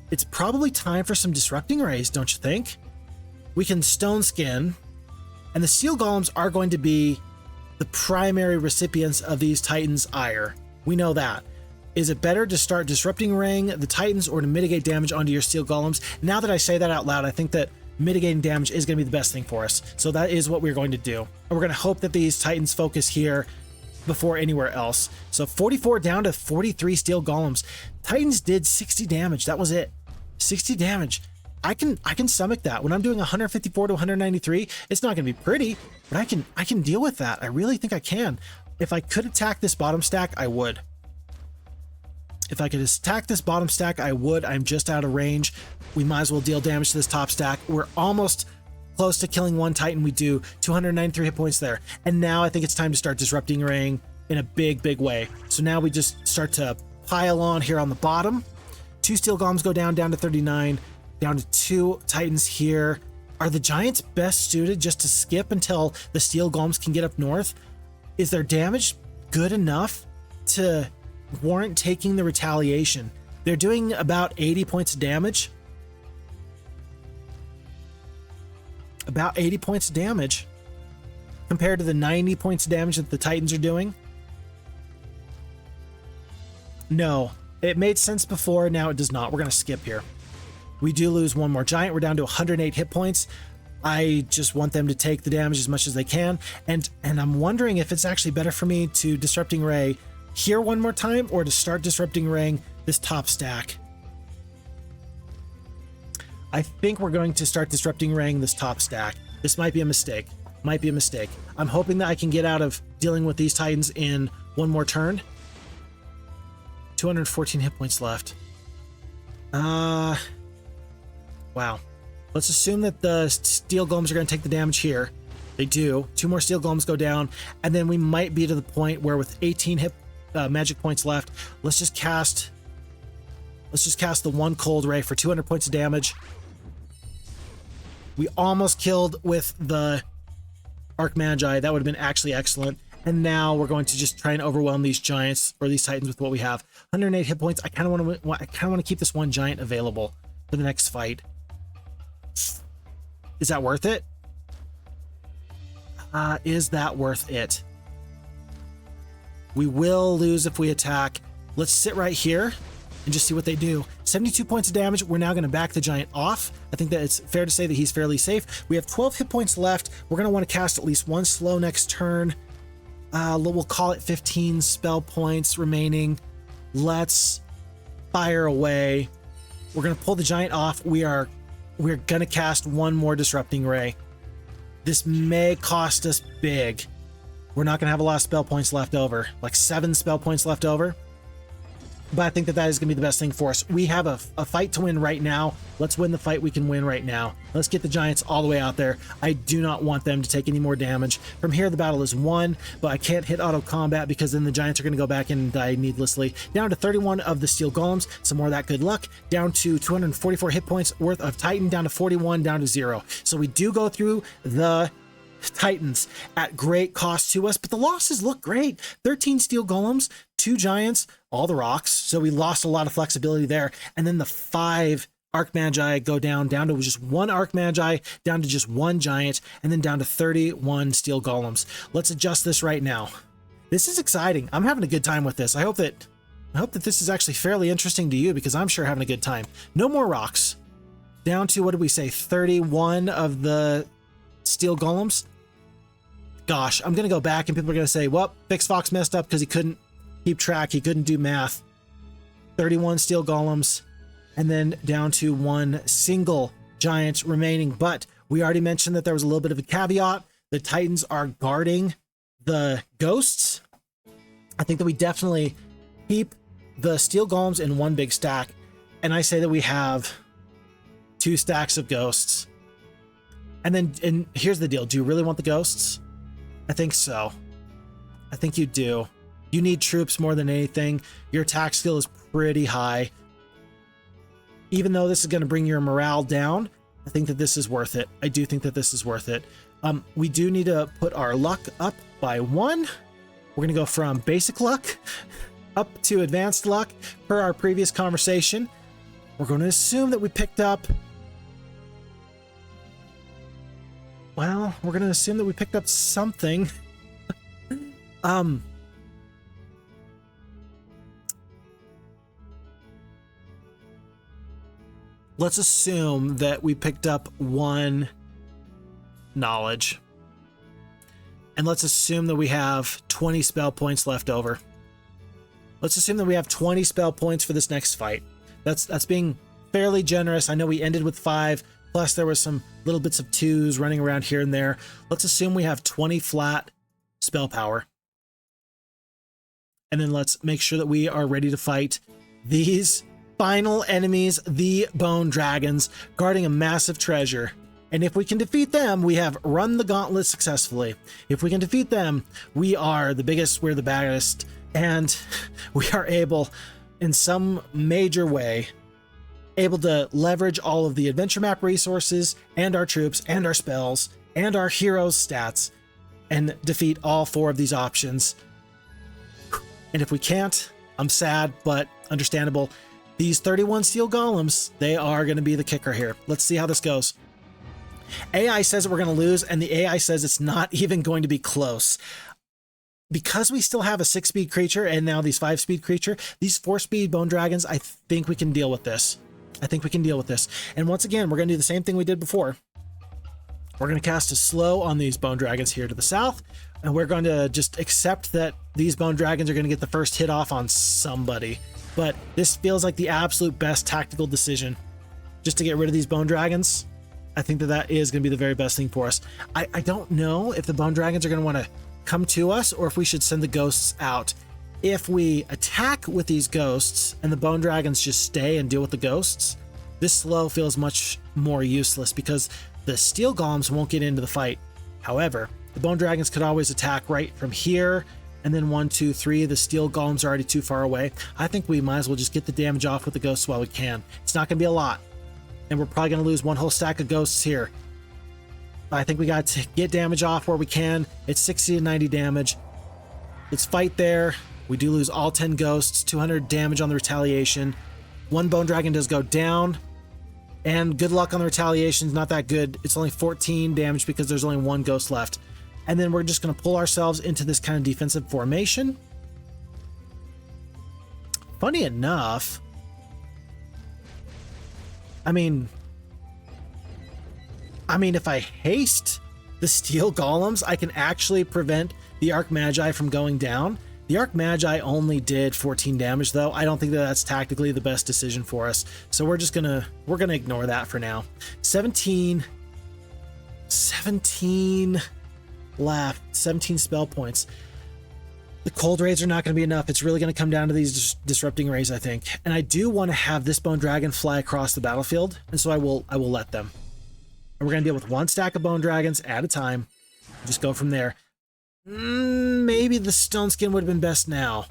It's probably time for some Disrupting Rays, don't you think? We can Stone Skin. And the Steel Golems are going to be the primary recipients of these Titans' ire. We know that. Is it better to start Disrupting Raying the Titans or to mitigate damage onto your Steel Golems? Now that I say that out loud, I think that mitigating damage is going to be the best thing for us. So that is what we're going to do. And we're going to hope that these Titans focus here before anywhere else. So 44 down to 43 Steel Golems. Titans did 60 damage. That was it. 60 damage. I can stomach that. When I'm doing 154 to 193, it's not going to be pretty, but I can deal with that. I really think I can. If I could attack this bottom stack, I would. If I could attack this bottom stack, I would. I'm just out of range. We might as well deal damage to this top stack. We're almost close to killing 1 Titan. We do 293 hit points there. And now I think it's time to start Disrupting Raying in a big way. So now we just start to pile on here on the bottom. 2 Steel Golems go down to 39. Down to 2 Titans here. Are the Giants best suited just to skip until the Steel Golems can get up north? Is their damage good enough to warrant taking the retaliation? They're doing about 80 points of damage. About 80 points of damage compared to the 90 points of damage that the Titans are doing. No, it made sense before. Now it does not. We're going to skip here. We do lose 1 more Giant. We're down to 108 hit points. I just want them to take the damage as much as they can. And I'm wondering if it's actually better for me to Disrupting Ray here 1 more time or to start Disrupting Raying this top stack. I think we're going to start Disrupting Raying this top stack. This might be a mistake. I'm hoping that I can get out of dealing with these Titans in 1 more turn. 214 hit points left. Wow. Let's assume that the Steel Golems are going to take the damage here. They do. 2 more Steel Golems go down, and then we might be to the point where with 18 hit magic points left, let's just cast the 1 Cold Ray for 200 points of damage. We almost killed with the Magi. That would have been actually excellent. And now we're going to just try and overwhelm these Giants or these Titans with what we have. 108 hit points. I kind of want to keep this 1 Giant available for the next fight. Is that worth it? Is that worth it? We will lose if we attack. Let's sit right here and just see what they do. 72 points of damage. We're now going to back the Giant off. I think that it's fair to say that he's fairly safe. We have 12 hit points left. We're going to want to cast at least 1 slow next turn. We'll call it 15 spell points remaining. Let's fire away. We're going to pull the giant off. We're going to cast one more disrupting ray. This may cost us big. We're not going to have a lot of spell points left over, like 7 spell points left over. But I think that is going to be the best thing for us. We have a fight to win right now. Let's win the fight we can win right now. Let's get the giants all the way out there. I do not want them to take any more damage. From here, the battle is won, but I can't hit auto combat because then the giants are going to go back and die needlessly. Down to 31 of the steel golems. Some more of that good luck. Down to 244 hit points worth of Titan. Down to 41, down to 0. So we do go through the Titans at great cost to us, but the losses look great. 13 steel golems, 2 giants, all the rocks, so we lost a lot of flexibility there. And then the 5 Arc Magi go down to just 1 Arc Magi, down to just 1 giant, and then down to 31 steel golems. Let's adjust this right now. This is exciting. I'm having a good time with this. I hope that this is actually fairly interesting to you, because I'm sure having a good time. No more rocks. Down to, what did we say, 31 of the steel golems. Gosh, I'm gonna go back and people are gonna say, well, Phixfox messed up because he couldn't keep track, he couldn't do math. 31 steel golems, and then down to 1 single giant remaining. But we already mentioned that there was a little bit of a caveat. The Titans are guarding the ghosts. I think that we definitely keep the steel golems in 1 big stack, and I say that we have 2 stacks of ghosts. And here's the deal. Do you really want the ghosts? I think so. I think you do. You need troops more than anything. Your attack skill is pretty high. Even though this is going to bring your morale down, I think that this is worth it. I do think that this is worth it. We do need to put our luck up by 1. We're going to go from basic luck up to advanced luck per our previous conversation. We're going to assume that we picked up... Well, we're going to assume that we picked up something. Let's assume that we picked up 1 knowledge. And let's assume that we have 20 spell points left over. Let's assume that we have 20 spell points for this next fight. That's being fairly generous. I know we ended with 5. Plus, there was some little bits of 2s running around here and there. Let's assume we have 20 flat spell power. And then let's make sure that we are ready to fight these final enemies, the Bone Dragons, guarding a massive treasure. And if we can defeat them, we have run the gauntlet successfully. If we can defeat them, we are the biggest, we're the baddest, and we are able, in some major way, able to leverage all of the adventure map resources and our troops and our spells and our heroes' stats and defeat all 4 of these options. And if we can't, I'm sad, but understandable. These 31 steel golems, they are going to be the kicker here. Let's see how this goes. AI says that we're going to lose, and the AI says it's not even going to be close. Because we still have a 6-speed creature and now these 5-speed creature, these 4-speed bone dragons, I think we can deal with this. I think we can deal with this. And once again, we're going to do the same thing we did before. We're going to cast a slow on these bone dragons here to the south, and we're going to just accept that these bone dragons are going to get the first hit off on somebody. But this feels like the absolute best tactical decision. Just to get rid of these bone dragons, I think that is going to be the very best thing for us. I don't know if the bone dragons are going to want to come to us or if we should send the ghosts out. If we attack with these ghosts and the bone dragons just stay and deal with the ghosts, this slow feels much more useless because the steel golems won't get into the fight. However, the bone dragons could always attack right from here, and then 1, 2, 3, the steel golems are already too far away. I think we might as well just get the damage off with the ghosts while we can. It's not going to be a lot, and we're probably going to lose 1 whole stack of ghosts here. I think we got to get damage off where we can. It's 60 to 90 damage. Let's fight there. We do lose all 10 ghosts, 200 damage on the retaliation. 1 bone dragon does go down, and good luck on the retaliation is not that good. It's only 14 damage because there's only 1 ghost left. And then we're just going to pull ourselves into this kind of defensive formation. Funny enough, I mean, if I haste the steel golems, I can actually prevent the Arc Magi from going down. The Arc Magi only did 14 damage though. I don't think that that's tactically the best decision for us. So we're gonna ignore that for now. 17 left, 17 spell points. The cold rays are not going to be enough. It's really going to come down to these disrupting rays, I think. And I do want to have this bone dragon fly across the battlefield, and so I will let them. And we're going to deal with one stack of bone dragons at a time. Just go from there. Maybe the stone skin would have been best now.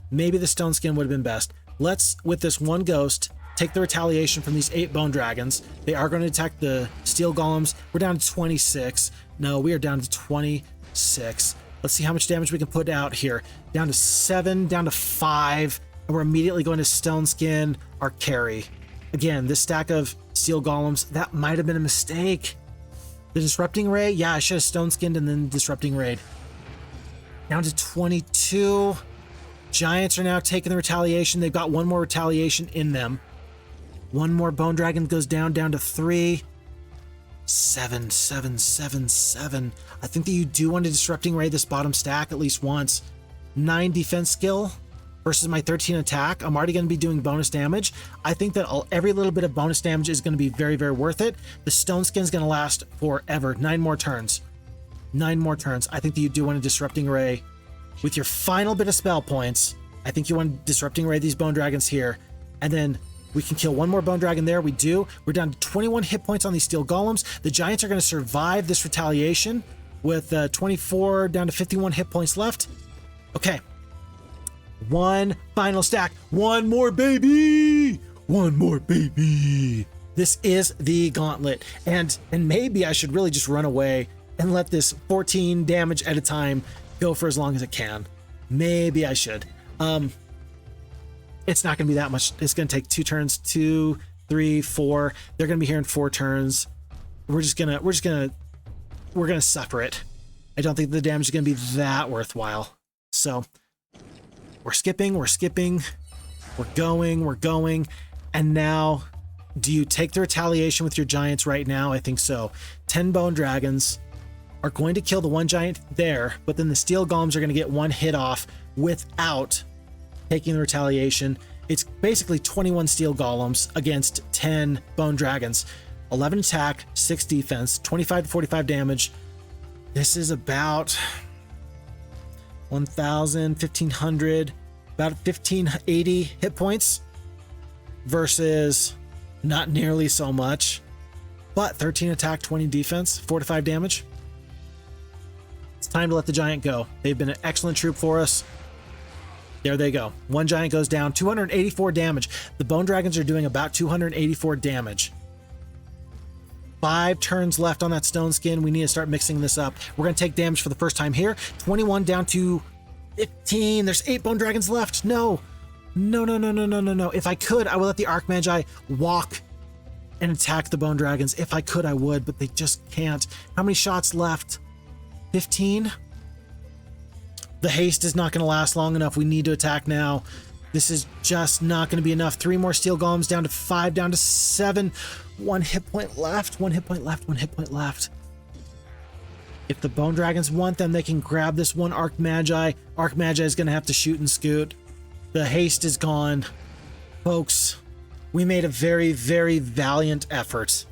Maybe the stone skin would have been best. Let's, with this one ghost, take the retaliation from these 8 bone dragons. They are going to attack the steel golems. We're down to 26. No, we are down to 26. Let's see how much damage we can put out here. Down to 7, down to 5, and we're immediately going to stone skin our carry. Again, this stack of steel golems, that might have been a mistake. The disrupting ray, yeah, I should have stone skinned and then disrupting raid. Down to 22. Giants are now taking the retaliation. They've got one more retaliation in them. One more bone dragon goes down to 3. 7, 7, 7, 7. I think that you do want to disrupting raid this bottom stack at least once. 9 defense skill versus my 13 attack. I'm already going to be doing bonus damage. I think that every little bit of bonus damage is going to be very, very worth it. The stone skin is going to last forever. 9 more turns. 9 more turns. I think that you do want a disrupting ray with your final bit of spell points. I think you want disrupting ray these bone dragons here, and then we can kill one more bone dragon there. We do. We're down to 21 hit points on these steel golems. The giants are going to survive this retaliation with 24 down to 51 hit points left. Okay. One final stack. One more baby. One more baby. This is the gauntlet. And maybe I should really just run away and let this 14 damage at a time go for as long as it can. Maybe I should. It's not going to be that much. It's going to take 2 turns, 2, 3, 4. They're going to be here in 4 turns. We're going to suffer it. I don't think the damage is going to be that worthwhile. So we're skipping, we're going. And now, do you take the retaliation with your giants right now? I think so. 10 bone dragons are going to kill the one giant there, but then the steel golems are going to get 1 hit off without taking the retaliation. It's basically 21 steel golems against 10 bone dragons. 11 attack, 6 defense, 25 to 45 damage. This is about 1,000, 1,500, about 1,580 hit points versus not nearly so much, but 13 attack, 20 defense, 4 to 5 damage. It's time to let the giant go. They've been an excellent troop for us. There they go. One giant goes down, 284 damage. The bone dragons are doing about 284 damage. 5 turns left on that stone skin. We need to start mixing this up. We're going to take damage for the first time here. 21 down to 15. There's 8 bone dragons left. No. If I could, I would let the Arc Magi walk and attack the bone dragons. If I could, I would, but they just can't. How many shots left? 15? The haste is not going to last long enough. We need to attack now. This is just not going to be enough. 3 more steel golems, down to 5, down to 7. 1 hit point left, 1 hit point left, 1 hit point left. If the bone dragons want them, they can grab this one Arc Magi. Arc Magi is going to have to shoot and scoot. The haste is gone. Folks, we made a very, very valiant effort.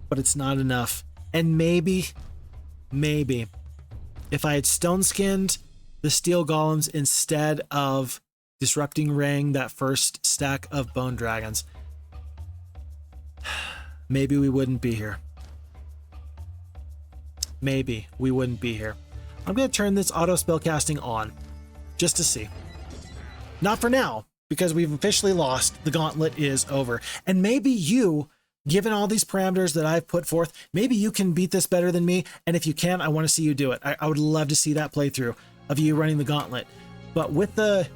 But it's not enough. And maybe, if I had stone skinned the steel golems instead of disrupting raying that first stack of bone dragons, maybe we wouldn't be here. Maybe we wouldn't be here. I'm going to turn this auto spellcasting on just to see. Not for now, because we've officially lost. The gauntlet is over. And maybe you, given all these parameters that I've put forth, maybe you can beat this better than me. And if you can, I want to see you do it. I would love to see that playthrough of you running the gauntlet. But with the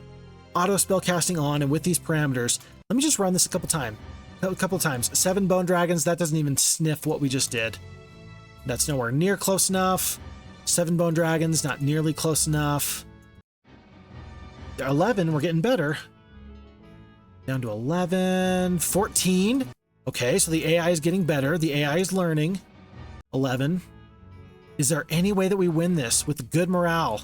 auto spellcasting on and with these parameters, let me just run this a couple times. 7 bone dragons, that doesn't even sniff what we just did. That's nowhere near close enough. 7 bone dragons, not nearly close enough. 11, we're getting better. Down to 11, 14. Okay, so the AI is getting better. The AI is learning. 11. Is there any way that we win this with good morale?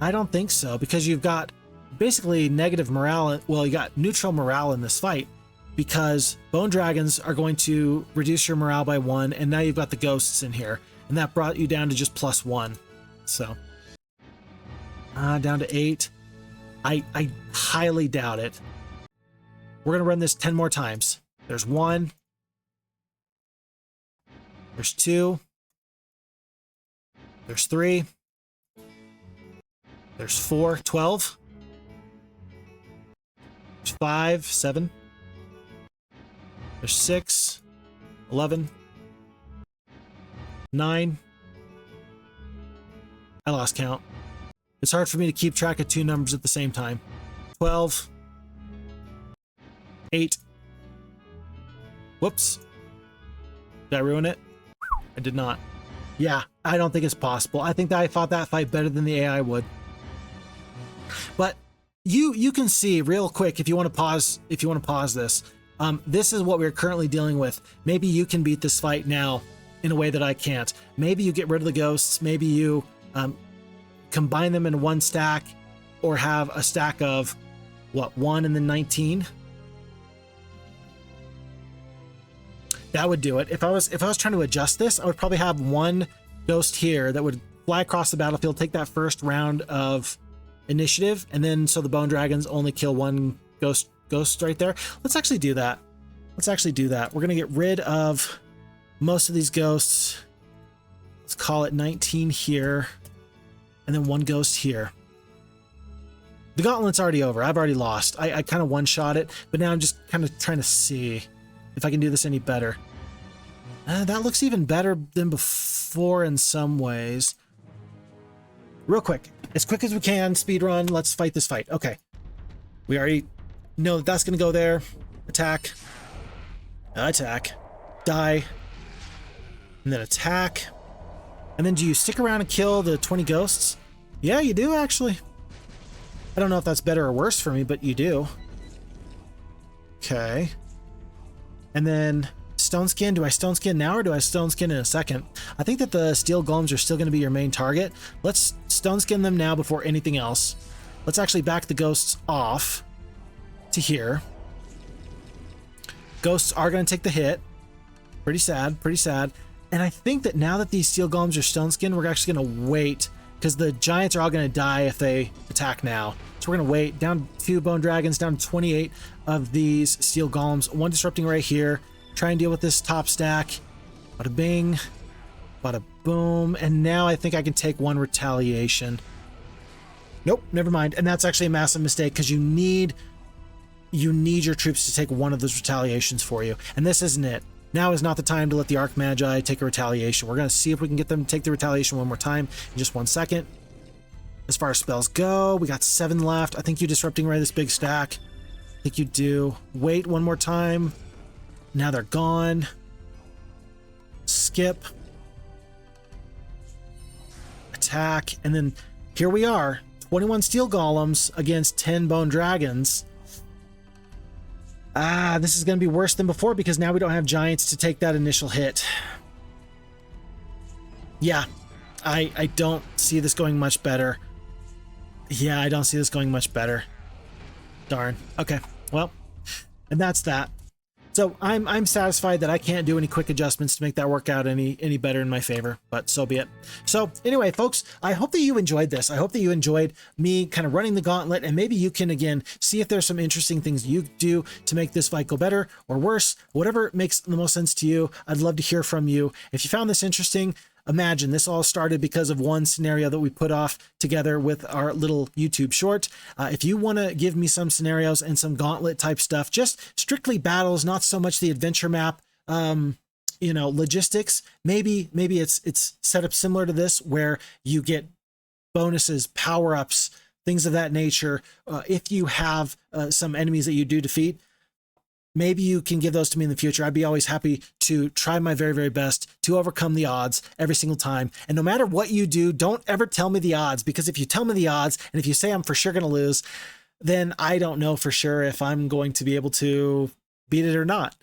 I don't think so, because you've got basically negative morale. Well, you got neutral morale in this fight because bone dragons are going to reduce your morale by 1, and now you've got the ghosts in here, and that brought you down to just +1. So down to 8. I highly doubt it. We're gonna run this 10 more times. There's 1. There's 2. There's 3. There's 4, 12. There's 5, 7. There's 6, 11. 9. I lost count. It's hard for me to keep track of 2 numbers at the same time. 12. 8. Whoops. Did I ruin it? I did not. Yeah, I don't think it's possible. I think that I fought that fight better than the AI would. But you can see real quick if you want to pause this. This is what we're currently dealing with. Maybe you can beat this fight now in a way that I can't. Maybe you get rid of the ghosts. Maybe you combine them in one stack, or have a stack of what, 1 and then 19. That would do it. If I was trying to adjust this, I would probably have 1 ghost here that would fly across the battlefield, take that first round of initiative, and then so the bone dragons only kill 1 ghost right there. Let's actually do that. We're gonna get rid of most of these ghosts. Let's call it 19 here, and then 1 ghost here. The gauntlet's already over. I've already lost. I kind of one-shot it, but now I'm just kind of trying to see if I can do this any better. That looks even better than before in some ways. Real quick, as quick as we can, speed run. Let's fight this fight. Okay. We already know that that's going to go there. Attack. Attack. Die. And then attack. And then do you stick around and kill the 20 ghosts? Yeah, you do, actually. I don't know if that's better or worse for me, but you do. Okay. And then stone skin. Do I stone skin now, or do I stone skin in a second? I think that the steel golems are still going to be your main target. Let's stone skin them now before anything else. Let's actually back the ghosts off to here. Ghosts are going to take the hit. Pretty sad, pretty sad. And I think that now that these steel golems are stone skin, we're actually going to wait, because the giants are all going to die if they attack now. So we're going to wait. Down 2 bone dragons, down to 28 of these steel golems. 1 disrupting right here. Try and deal with this top stack. Bada bing. Bada boom. And now I think I can take 1 retaliation. Nope, never mind. And that's actually a massive mistake, because you need your troops to take 1 of those retaliations for you. And this isn't it. Now is not the time to let the Arc Magi take a retaliation. We're going to see if we can get them to take the retaliation 1 more time in just 1 second. As far as spells go, we got 7 left. I think you disrupting right this big stack. I think you do. Wait 1 more time. Now they're gone. Skip. Attack. And then here we are. 21 steel golems against 10 bone dragons. This is going to be worse than before, because now we don't have giants to take that initial hit. Yeah, I don't see this going much better. Yeah, I don't see this going much better. Darn. Okay, well, and that's that. So I'm satisfied that I can't do any quick adjustments to make that work out any better in my favor, but so be it. So anyway, folks, I hope that you enjoyed this. I hope that you enjoyed me kind of running the gauntlet, and maybe you can, again, see if there's some interesting things you do to make this fight go better or worse, whatever makes the most sense to you. I'd love to hear from you. If you found this interesting, imagine this all started because of 1 scenario that we put off together with our little YouTube short. If you want to give me some scenarios and some gauntlet type stuff, just strictly battles, not so much the adventure map, you know, logistics, maybe it's set up similar to this, where you get bonuses, power-ups, things of that nature. If you have some enemies that you do defeat, maybe you can give those to me in the future. I'd be always happy to try my very, very best to overcome the odds every single time. And no matter what you do, don't ever tell me the odds, because if you tell me the odds, and if you say I'm for sure going to lose, then I don't know for sure if I'm going to be able to beat it or not.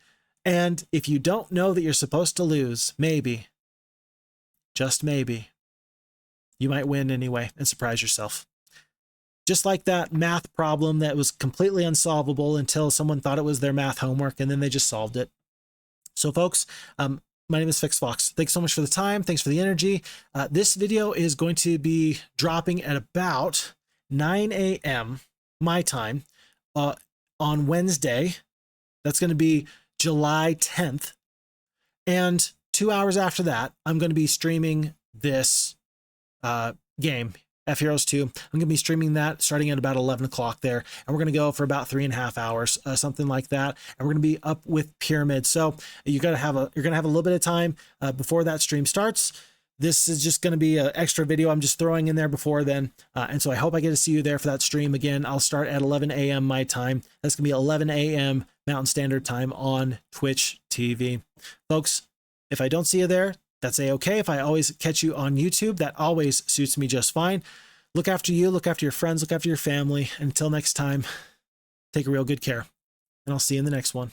And if you don't know that you're supposed to lose, maybe, just maybe, you might win anyway and surprise yourself. Just like that math problem that was completely unsolvable until someone thought it was their math homework and then they just solved it. So folks, my name is Phixfox. Thanks so much for the time. Thanks for the energy. This video is going to be dropping at about 9 a.m. my time on Wednesday. That's going to be July 10th. And 2 hours after that, I'm going to be streaming this game, F Heroes 2. I'm going to be streaming that starting at about 11 o'clock there. And we're going to go for about 3.5 hours, something like that. And we're going to be up with Pyramid. So you're going to have a little bit of time before that stream starts. This is just going to be an extra video I'm just throwing in there before then. And so I hope I get to see you there for that stream. Again, I'll start at 11 a.m. my time. That's going to be 11 a.m. Mountain Standard Time on Twitch TV. Folks, if I don't see you there, that's a-okay. If I always catch you on YouTube, that always suits me just fine. Look after you, look after your friends, look after your family. Until next time, take real good care. And I'll see you in the next one.